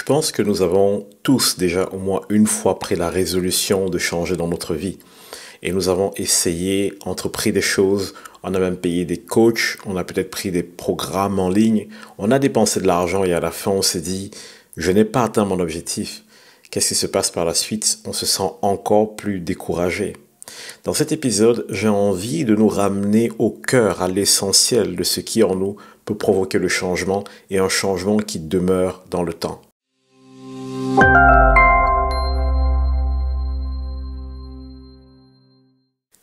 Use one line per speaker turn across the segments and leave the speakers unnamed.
pense que nous avons tous déjà au moins une fois pris la résolution de changer dans notre vie. Et nous avons essayé, entrepris des choses, on a même payé des coachs, on a peut-être pris des programmes en ligne, on a dépensé de l'argent et à la fin on s'est dit, je n'ai pas atteint mon objectif. Qu'est-ce qui se passe par la suite? On se sent encore plus découragé. Dans cet épisode, j'ai envie de nous ramener au cœur, à l'essentiel de ce qui en nous peut provoquer le changement et un changement qui demeure dans le temps.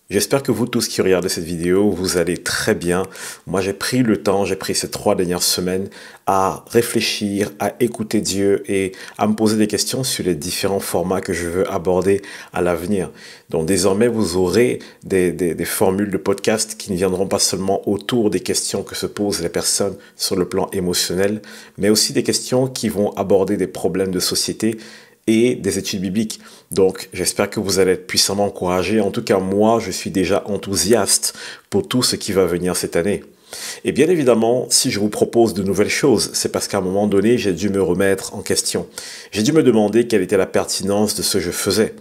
J'espère que vous tous qui regardez cette vidéo, vous allez très bien. Moi, j'ai pris le temps, j'ai pris ces 3 dernières semaines à réfléchir, à écouter Dieu et à me poser des questions sur les différents formats que je veux aborder à l'avenir. Donc désormais, vous aurez des formules de podcast qui ne viendront pas seulement autour des questions que se posent les personnes sur le plan émotionnel, mais aussi des questions qui vont aborder des problèmes de société et des études bibliques. Donc, j'espère que vous allez être puissamment encouragés. En tout cas, moi, je suis déjà enthousiaste pour tout ce qui va venir cette année. Et bien évidemment, si je vous propose de nouvelles choses, c'est parce qu'à un moment donné, j'ai dû me remettre en question. J'ai dû me demander quelle était la pertinence de ce que je faisais.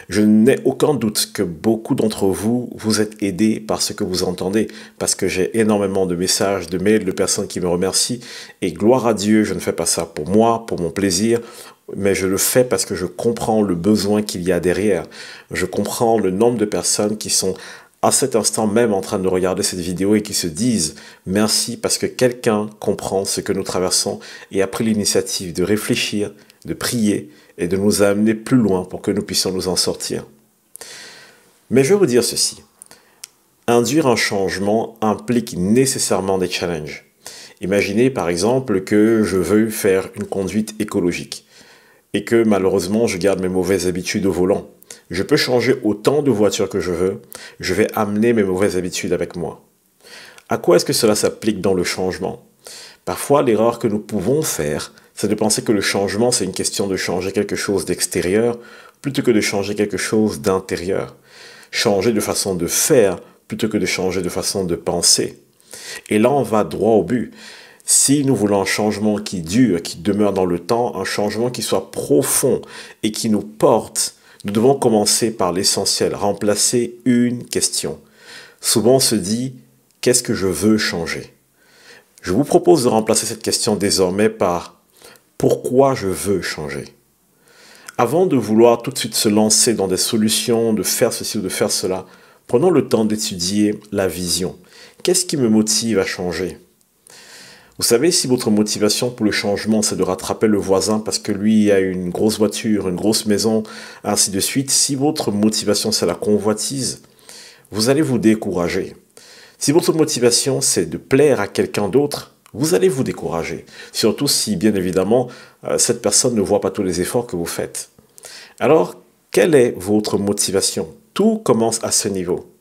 Je n'ai aucun doute que beaucoup d'entre vous, vous êtes aidés par ce que vous entendez, parce que j'ai énormément de messages, de mails, de personnes qui me remercient. Et gloire à Dieu, je ne fais pas ça pour moi, pour mon plaisir, mais je le fais parce que je comprends le besoin qu'il y a derrière. Je comprends le nombre de personnes qui sont à cet instant même en train de regarder cette vidéo et qui se disent merci parce que quelqu'un comprend ce que nous traversons et a pris l'initiative de réfléchir, de prier et de nous amener plus loin pour que nous puissions nous en sortir. Mais je vais vous dire ceci. Induire un changement implique nécessairement des challenges. Imaginez par exemple que je veux faire une conduite écologique et que malheureusement je garde mes mauvaises habitudes au volant. Je peux changer autant de voitures que je veux, je vais amener mes mauvaises habitudes avec moi. À quoi est-ce que cela s'applique dans le changement? Parfois, l'erreur que nous pouvons faire, c'est de penser que le changement, c'est une question de changer quelque chose d'extérieur plutôt que de changer quelque chose d'intérieur. Changer de façon de faire plutôt que de changer de façon de penser. Et là, on va droit au but. Si nous voulons un changement qui dure, qui demeure dans le temps, un changement qui soit profond et qui nous porte, nous devons commencer par l'essentiel, remplacer une question. Souvent, on se dit, qu'est-ce que je veux changer? Je vous propose de remplacer cette question désormais par pourquoi je veux changer? Avant de vouloir tout de suite se lancer dans des solutions, de faire ceci ou de faire cela, prenons le temps d'étudier la vision. Qu'est-ce qui me motive à changer? Vous savez, si votre motivation pour le changement, c'est de rattraper le voisin parce que lui a une grosse voiture, une grosse maison, ainsi de suite, si votre motivation, c'est la convoitise, vous allez vous décourager. Si votre motivation, c'est de plaire à quelqu'un d'autre, vous allez vous décourager. Surtout si, bien évidemment, cette personne ne voit pas tous les efforts que vous faites. Alors, quelle est votre motivation? Tout commence à ce niveau.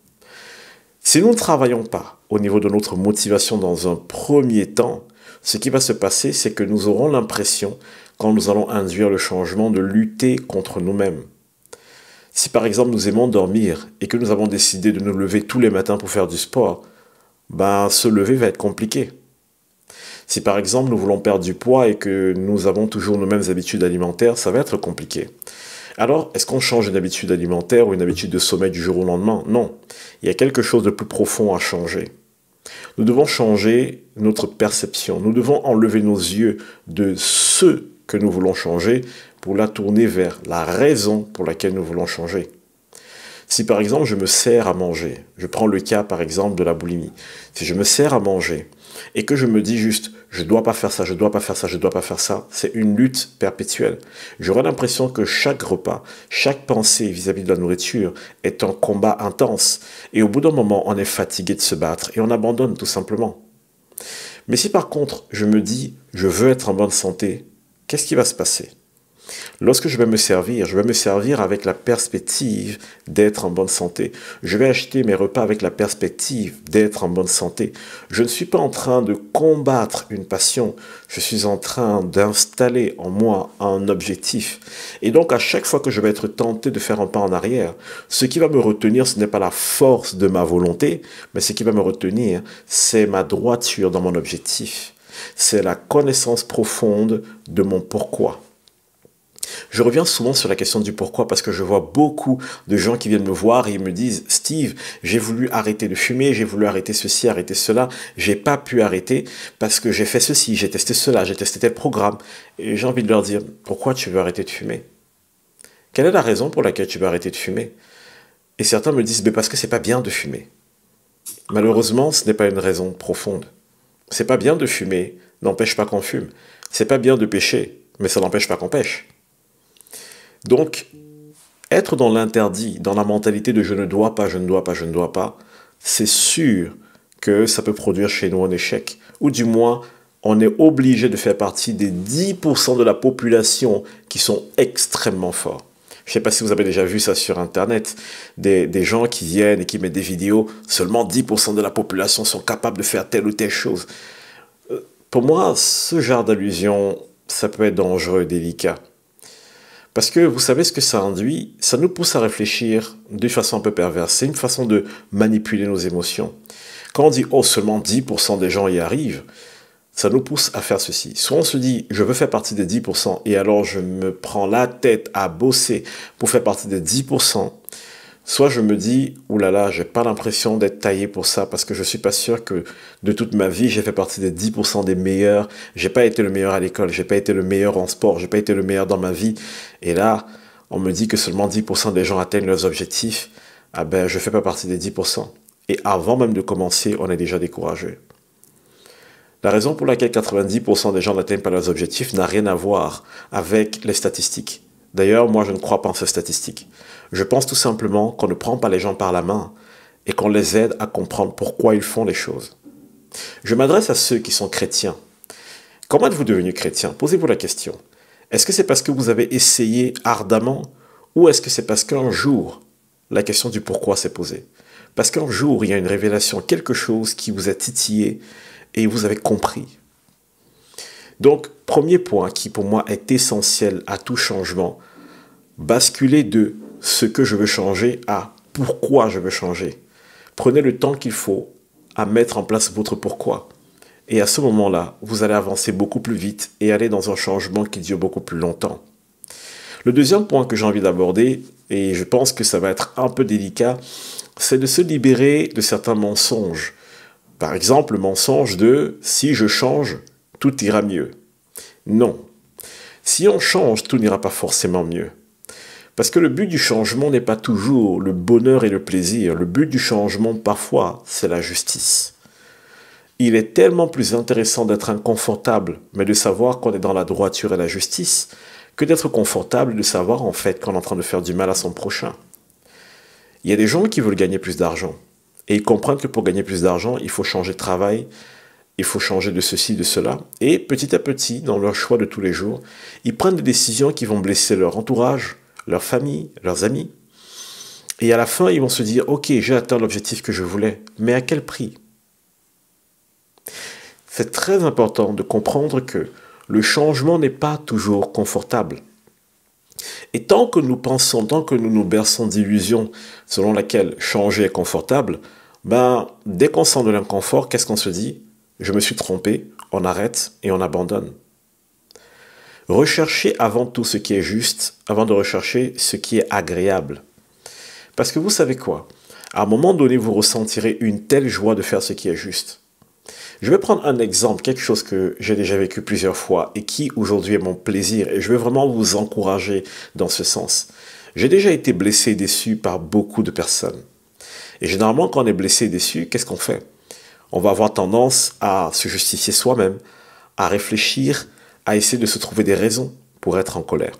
Si nous ne travaillons pas au niveau de notre motivation dans un premier temps, ce qui va se passer, c'est que nous aurons l'impression, quand nous allons induire le changement, de lutter contre nous-mêmes. Si par exemple nous aimons dormir et que nous avons décidé de nous lever tous les matins pour faire du sport, se lever va être compliqué. Si par exemple nous voulons perdre du poids et que nous avons toujours nos mêmes habitudes alimentaires, ça va être compliqué. Alors, est-ce qu'on change une habitude alimentaire ou une habitude de sommeil du jour au lendemain? Non. Il y a quelque chose de plus profond à changer. Nous devons changer notre perception. Nous devons enlever nos yeux de ce que nous voulons changer pour la tourner vers la raison pour laquelle nous voulons changer. Si par exemple je me sers à manger, je prends le cas par exemple de la boulimie. Si je me sers à manger et que je me dis juste je ne dois pas faire ça, je ne dois pas faire ça, je ne dois pas faire ça, c'est une lutte perpétuelle. J'aurai l'impression que chaque repas, chaque pensée vis-à-vis de la nourriture est un combat intense. Et au bout d'un moment, on est fatigué de se battre et on abandonne tout simplement. Mais si par contre je me dis je veux être en bonne santé, qu'est-ce qui va se passer? Lorsque je vais me servir avec la perspective d'être en bonne santé. Je vais acheter mes repas avec la perspective d'être en bonne santé. Je ne suis pas en train de combattre une passion, je suis en train d'installer en moi un objectif. Et donc à chaque fois que je vais être tenté de faire un pas en arrière, ce qui va me retenir, ce n'est pas la force de ma volonté, mais ce qui va me retenir, c'est ma droiture dans mon objectif. C'est la connaissance profonde de mon pourquoi. Je reviens souvent sur la question du pourquoi parce que je vois beaucoup de gens qui viennent me voir et ils me disent « Steve, j'ai voulu arrêter de fumer, j'ai voulu arrêter ceci, arrêter cela, j'ai pas pu arrêter parce que j'ai fait ceci, j'ai testé cela, j'ai testé tel programme. » Et j'ai envie de leur dire « Pourquoi tu veux arrêter de fumer? Quelle est la raison pour laquelle tu veux arrêter de fumer ?» Et certains me disent « Parce que c'est pas bien de fumer. » Malheureusement, ce n'est pas une raison profonde. C'est pas bien de fumer, n'empêche pas qu'on fume. C'est pas bien de pécher, mais ça n'empêche pas qu'on pêche. Donc, être dans l'interdit, dans la mentalité de je ne dois pas, je ne dois pas, je ne dois pas, c'est sûr que ça peut produire chez nous un échec. Ou du moins, on est obligé de faire partie des 10% de la population qui sont extrêmement forts. Je ne sais pas si vous avez déjà vu ça sur Internet, des gens qui viennent et qui mettent des vidéos, seulement 10% de la population sont capables de faire telle ou telle chose. Pour moi, ce genre d'allusion, ça peut être dangereux et délicat. Parce que vous savez ce que ça induit? Ça nous pousse à réfléchir de façon un peu perverse. C'est une façon de manipuler nos émotions. Quand on dit « oh, seulement 10% des gens y arrivent », ça nous pousse à faire ceci. Soit on se dit, je veux faire partie des 10%, et alors je me prends la tête à bosser pour faire partie des 10%. Soit je me dis, oulala, j'ai pas l'impression d'être taillé pour ça, parce que je suis pas sûr que de toute ma vie, j'ai fait partie des 10% des meilleurs. J'ai pas été le meilleur à l'école, j'ai pas été le meilleur en sport, j'ai pas été le meilleur dans ma vie. Et là, on me dit que seulement 10% des gens atteignent leurs objectifs. Ah ben, je fais pas partie des 10%. Et avant même de commencer, on est déjà découragé. La raison pour laquelle 90% des gens n'atteignent pas leurs objectifs n'a rien à voir avec les statistiques. D'ailleurs, moi, je ne crois pas en ces statistiques. Je pense tout simplement qu'on ne prend pas les gens par la main et qu'on les aide à comprendre pourquoi ils font les choses. Je m'adresse à ceux qui sont chrétiens. Comment êtes-vous devenu chrétien? Posez-vous la question. Est-ce que c'est parce que vous avez essayé ardemment ou est-ce que c'est parce qu'un jour, la question du pourquoi s'est posée? Parce qu'un jour, il y a une révélation, quelque chose qui vous a titillé et vous avez compris. Donc, premier point qui pour moi est essentiel à tout changement, basculer de ce que je veux changer à pourquoi je veux changer. Prenez le temps qu'il faut à mettre en place votre pourquoi. Et à ce moment-là, vous allez avancer beaucoup plus vite et aller dans un changement qui dure beaucoup plus longtemps. Le deuxième point que j'ai envie d'aborder, et je pense que ça va être un peu délicat, c'est de se libérer de certains mensonges. Par exemple, le mensonge de « si je change, tout ira mieux ». Non. Si on change, tout n'ira pas forcément mieux. Parce que le but du changement n'est pas toujours le bonheur et le plaisir. Le but du changement, parfois, c'est la justice. Il est tellement plus intéressant d'être inconfortable, mais de savoir qu'on est dans la droiture et la justice, que d'être confortable et de savoir en fait qu'on est en train de faire du mal à son prochain. Il y a des gens qui veulent gagner plus d'argent. Et ils comprennent que pour gagner plus d'argent, il faut changer de travail, il faut changer de ceci, de cela. Et petit à petit, dans leur choix de tous les jours, ils prennent des décisions qui vont blesser leur entourage, leur famille, leurs amis. Et à la fin, ils vont se dire « Ok, j'ai atteint l'objectif que je voulais, mais à quel prix ?» C'est très important de comprendre que le changement n'est pas toujours confortable. Et tant que nous pensons, tant que nous nous berçons d'illusions selon laquelle changer est confortable, dès qu'on sent de l'inconfort, qu'est-ce qu'on se dit? Je me suis trompé, on arrête et on abandonne. Recherchez avant tout ce qui est juste, avant de rechercher ce qui est agréable. Parce que vous savez quoi? À un moment donné, vous ressentirez une telle joie de faire ce qui est juste. Je vais prendre un exemple, quelque chose que j'ai déjà vécu plusieurs fois et qui aujourd'hui est mon plaisir et je vais vraiment vous encourager dans ce sens. J'ai déjà été blessé et déçu par beaucoup de personnes. Et généralement, quand on est blessé et déçu, qu'est-ce qu'on fait? On va avoir tendance à se justifier soi-même, à réfléchir, à essayer de se trouver des raisons pour être en colère.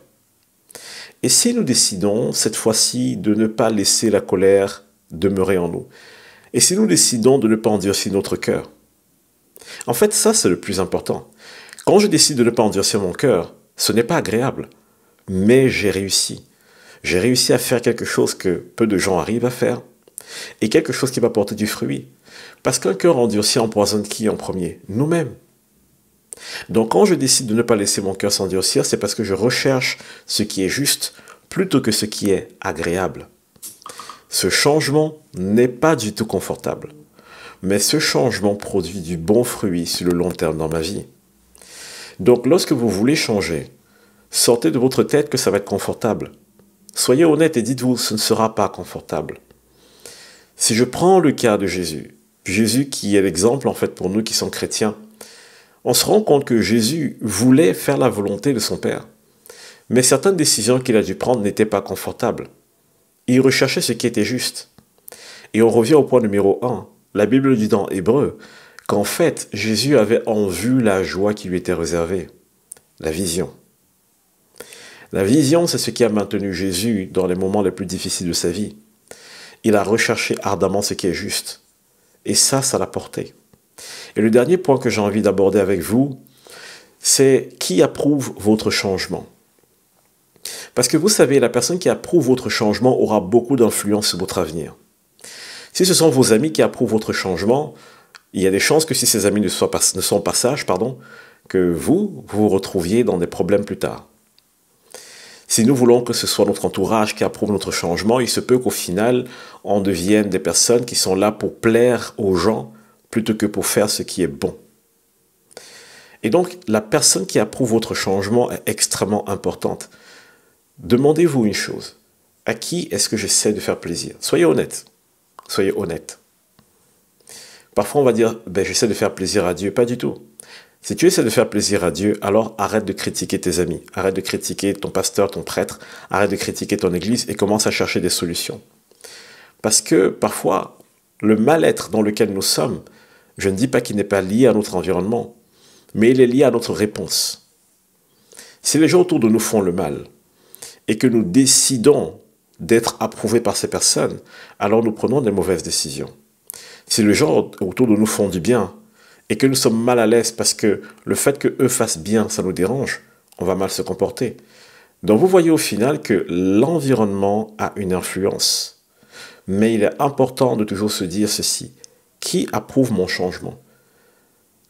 Et si nous décidons cette fois-ci de ne pas laisser la colère demeurer en nous, et si nous décidons de ne pas endurcir notre cœur, en fait, ça, c'est le plus important. Quand je décide de ne pas endurcir mon cœur, ce n'est pas agréable, mais j'ai réussi. J'ai réussi à faire quelque chose que peu de gens arrivent à faire, et quelque chose qui va porter du fruit. Parce qu'un cœur endurci empoisonne qui en premier? Nous-mêmes. Donc quand je décide de ne pas laisser mon cœur s'endurcir, c'est parce que je recherche ce qui est juste plutôt que ce qui est agréable. Ce changement n'est pas du tout confortable. Mais ce changement produit du bon fruit sur le long terme dans ma vie. Donc lorsque vous voulez changer, Sortez de votre tête que ça va être confortable. Soyez honnête et dites-vous, ce ne sera pas confortable. Si je prends le cas de Jésus, Jésus qui est l'exemple en fait pour nous qui sommes chrétiens, on se rend compte que Jésus voulait faire la volonté de son Père. Mais certaines décisions qu'il a dû prendre n'étaient pas confortables. Il recherchait ce qui était juste. Et on revient au point numéro 1. La Bible dit dans Hébreu qu'en fait, Jésus avait en vue la joie qui lui était réservée. La vision. La vision, c'est ce qui a maintenu Jésus dans les moments les plus difficiles de sa vie. Il a recherché ardemment ce qui est juste. Et ça l'a porté. Et le dernier point que j'ai envie d'aborder avec vous, c'est qui approuve votre changement. Parce que vous savez, la personne qui approuve votre changement aura beaucoup d'influence sur votre avenir. Si ce sont vos amis qui approuvent votre changement, il y a des chances que si ces amis ne sont pas sages, que vous vous retrouviez dans des problèmes plus tard. Si nous voulons que ce soit notre entourage qui approuve notre changement, il se peut qu'au final, on devienne des personnes qui sont là pour plaire aux gens plutôt que pour faire ce qui est bon. Et donc, la personne qui approuve votre changement est extrêmement importante. Demandez-vous une chose. À qui est-ce que j'essaie de faire plaisir? Soyez honnête. Soyez honnête. Parfois, on va dire, j'essaie de faire plaisir à Dieu. Pas du tout. Si tu essaies de faire plaisir à Dieu, alors arrête de critiquer tes amis. Arrête de critiquer ton pasteur, ton prêtre. Arrête de critiquer ton église et commence à chercher des solutions. Parce que parfois, le mal-être dans lequel nous sommes, je ne dis pas qu'il n'est pas lié à notre environnement, mais il est lié à notre réponse. Si les gens autour de nous font le mal et que nous décidons d'être approuvés par ces personnes, alors nous prenons des mauvaises décisions. Si les gens autour de nous font du bien et que nous sommes mal à l'aise parce que le fait qu'eux fassent bien, ça nous dérange, on va mal se comporter. Donc vous voyez au final que l'environnement a une influence. Mais il est important de toujours se dire ceci. Qui approuve mon changement?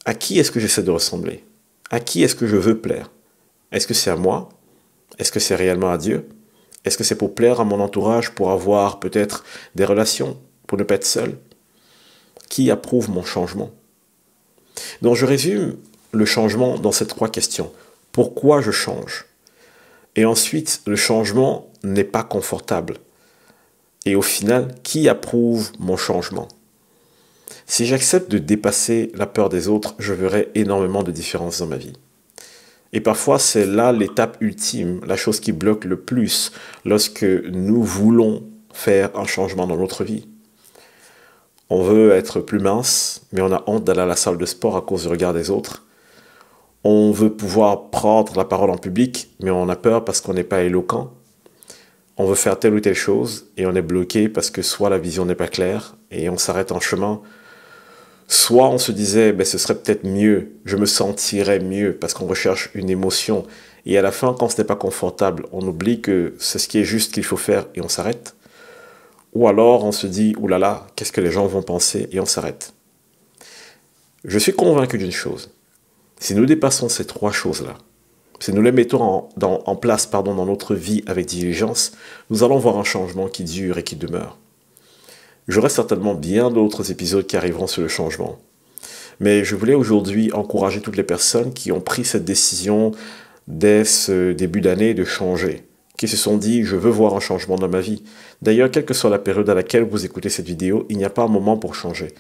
À qui est-ce que j'essaie de ressembler? À qui est-ce que je veux plaire? Est-ce que c'est à moi? Est-ce que c'est réellement à Dieu? Est-ce que c'est pour plaire à mon entourage, pour avoir peut-être des relations, pour ne pas être seul? Qui approuve mon changement? Donc je résume le changement dans ces 3 questions. Pourquoi je change? Et ensuite, le changement n'est pas confortable. Et au final, qui approuve mon changement? Si j'accepte de dépasser la peur des autres, je verrai énormément de différences dans ma vie. Et parfois, c'est là l'étape ultime, la chose qui bloque le plus lorsque nous voulons faire un changement dans notre vie. On veut être plus mince, mais on a honte d'aller à la salle de sport à cause du regard des autres. On veut pouvoir prendre la parole en public, mais on a peur parce qu'on n'est pas éloquent. On veut faire telle ou telle chose et on est bloqué parce que soit la vision n'est pas claire et on s'arrête en chemin. Soit on se disait, ce serait peut-être mieux, je me sentirais mieux parce qu'on recherche une émotion. Et à la fin, quand ce n'est pas confortable, on oublie que c'est ce qui est juste qu'il faut faire et on s'arrête. Ou alors on se dit, oulala, qu'est-ce que les gens vont penser et on s'arrête. Je suis convaincu d'une chose. Si nous dépassons ces 3 choses-là, si nous les mettons en place dans notre vie avec diligence, nous allons voir un changement qui dure et qui demeure. J'aurai certainement bien d'autres épisodes qui arriveront sur le changement. Mais je voulais aujourd'hui encourager toutes les personnes qui ont pris cette décision dès ce début d'année de changer, qui se sont dit « je veux voir un changement dans ma vie ». D'ailleurs, quelle que soit la période à laquelle vous écoutez cette vidéo, il n'y a pas un moment pour changer.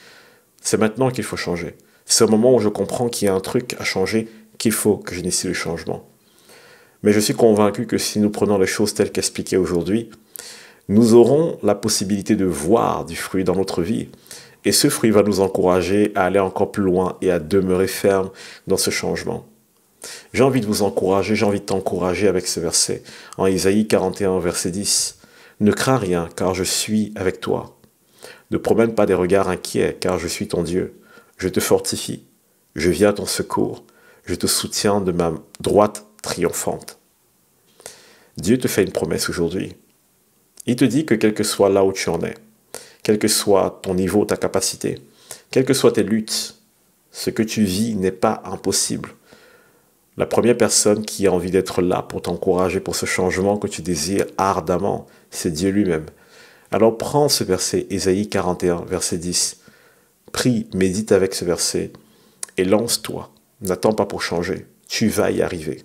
C'est maintenant qu'il faut changer. C'est au moment où je comprends qu'il y a un truc à changer qu'il faut que j'initie le changement. Mais je suis convaincu que si nous prenons les choses telles qu'expliquées aujourd'hui, nous aurons la possibilité de voir du fruit dans notre vie. Et ce fruit va nous encourager à aller encore plus loin et à demeurer ferme dans ce changement. J'ai envie de vous encourager, j'ai envie de t'encourager avec ce verset. En Isaïe 41, verset 10. « Ne crains rien, car je suis avec toi. Ne promène pas des regards inquiets, car je suis ton Dieu. Je te fortifie, je viens à ton secours, je te soutiens de ma droite triomphante. » Dieu te fait une promesse aujourd'hui. Il te dit que quel que soit là où tu en es, quel que soit ton niveau, ta capacité, quelles que soient tes luttes, ce que tu vis n'est pas impossible. La première personne qui a envie d'être là pour t'encourager pour ce changement que tu désires ardemment, c'est Dieu lui-même. Alors prends ce verset, Isaïe 41, verset 10. Prie, médite avec ce verset et lance-toi. N'attends pas pour changer, tu vas y arriver.